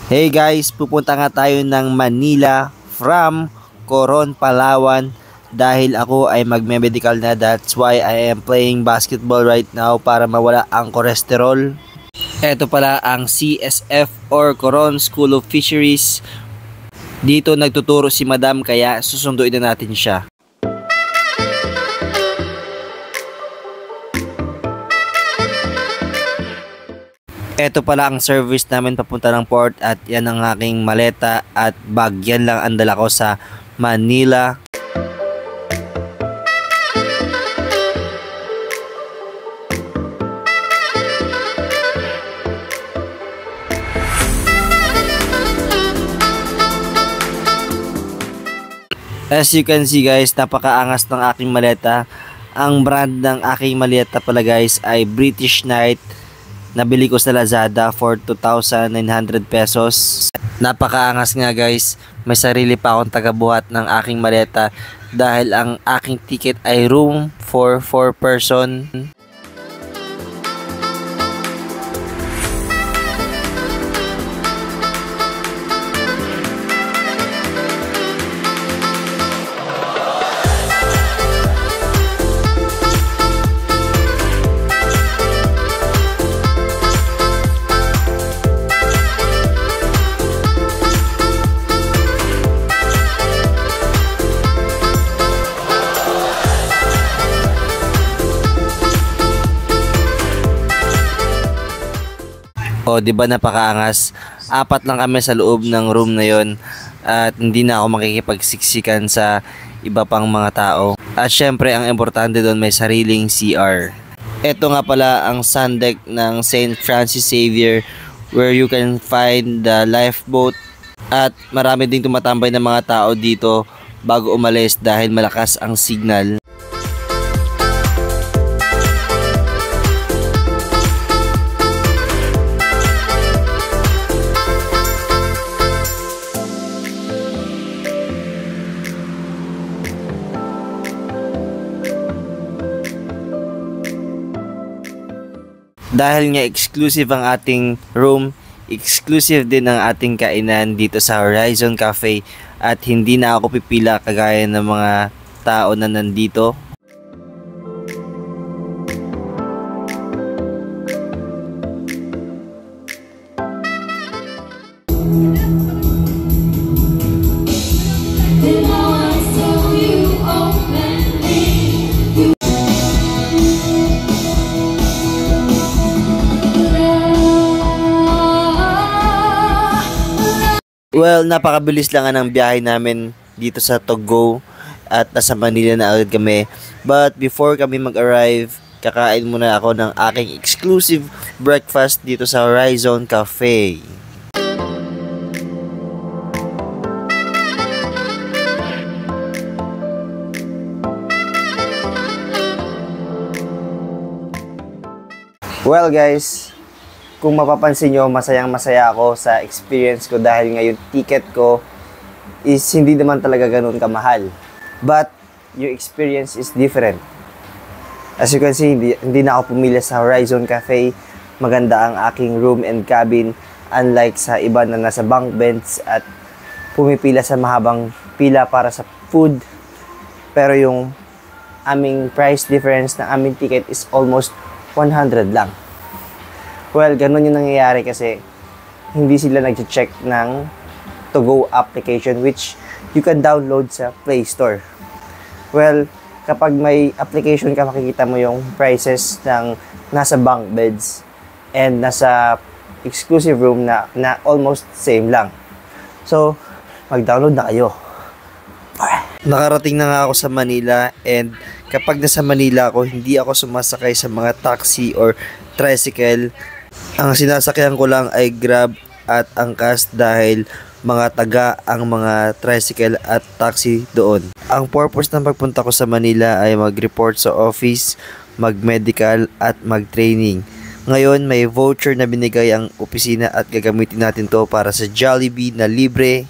Hey guys, pupunta nga tayo ng Manila from Coron, Palawan dahil ako ay magme-medical na. That's why I am playing basketball right now para mawala ang cholesterol. Ito pala ang CSF or Coron School of Fisheries. Dito nagtuturo si Madam kaya susunduin na natin siya. Ito pala ang service namin papunta ng port at yan ang aking maleta at bag. Yan lang ang dala ko sa Manila. As you can see guys, napakaangas ng aking maleta. Ang brand ng aking maleta pala guys ay British Knight. Nabili ko sa Lazada for 2,900 pesos. Napakaangas nga guys. May sarili pa akong tagabuhat ng aking maleta dahil ang aking ticket ay room for 4 person. O, di ba napakaangas? 4 lang kami sa loob ng room na yon at hindi na ako makikipagsiksikan sa iba pang mga tao. At syempre, ang importante doon may sariling CR. Ito nga pala ang sun deck ng St. Francis Xavier where you can find the lifeboat. At marami ding tumatambay ng mga tao dito bago umalis dahil malakas ang signal. Dahil nga exclusive ang ating room, exclusive din ang ating kainan dito sa Horizon Cafe at hindi na ako pipila kagaya ng mga tao na nandito. Well, napakabilis lang ng biyahe namin dito sa Togo at nasa Manila na agad kami. But before kami mag-arrive, kakain muna ako ng aking exclusive breakfast dito sa Horizon Cafe. Well guys, kung mapapansin nyo, masayang-masaya ako sa experience ko dahil ngayon ticket ko is hindi naman talaga ganun kamahal. But yung experience is different. As you can see, hindi na ako pumila sa Horizon Cafe. Maganda ang aking room and cabin unlike sa iba na nasa bunk beds at pumipila sa mahabang pila para sa food. Pero yung aming price difference na aming ticket is almost 100 lang. Well, ganun yung nangyayari kasi hindi sila nag-check ng To-Go application which you can download sa Play Store. Well, kapag may application ka, makikita mo yung prices ng nasa bunk beds and nasa exclusive room na almost same lang. So, mag-download na kayo. Nakarating na nga ako sa Manila and kapag nasa Manila ako, hindi ako sumasakay sa mga taxi or tricycle. Ang sinasakyan ko lang ay Grab at Angkas dahil mga taga ang mga tricycle at taxi doon. Ang purpose ng pagpunta ko sa Manila ay mag-report sa office, mag-medical at mag-training. Ngayon may voucher na binigay ang opisina at gagamitin natin to para sa Jollibee na libre.